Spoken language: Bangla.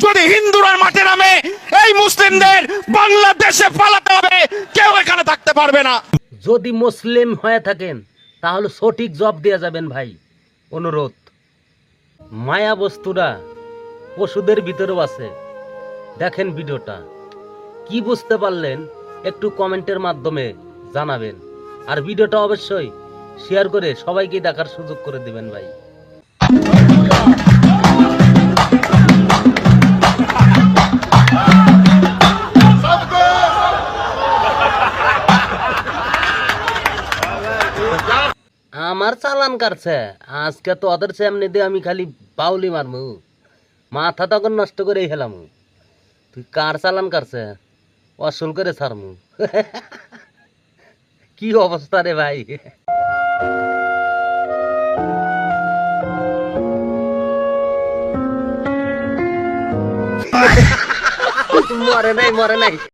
যদি হিন্দুরা মাঠে নামে এই মুসলিমদের বাংলাদেশে পালাতে হবে, কেউ এখানে থাকতে পারবে না। যদি মুসলিম হয়ে থাকেন তাহলে সঠিক জবাব দিয়ে যাবেন ভাই। অনুরোধ, মায়া বস্তুরা ওষুধের ভিতরেও আছে। দেখেন ভিডিওটা, কি বুঝতে পারলেন একটু কমেন্টের মাধ্যমে জানাবেন। আর ভিডিওটা অবশ্যই শেয়ার করে সবাইকে দেখার সুযোগ করে দিবেন ভাই। আমার চালান কাটছে আজকে, তো ওদের সামনে দিয়ে আমি খালি বাউলি মারমু, মাথা তখন নষ্ট করে হেলাম। তুই কার চালান কাটছে অসল করে ছাড়মু। কি অবস্থা রে ভাই। মরে নাই, মরে নাই।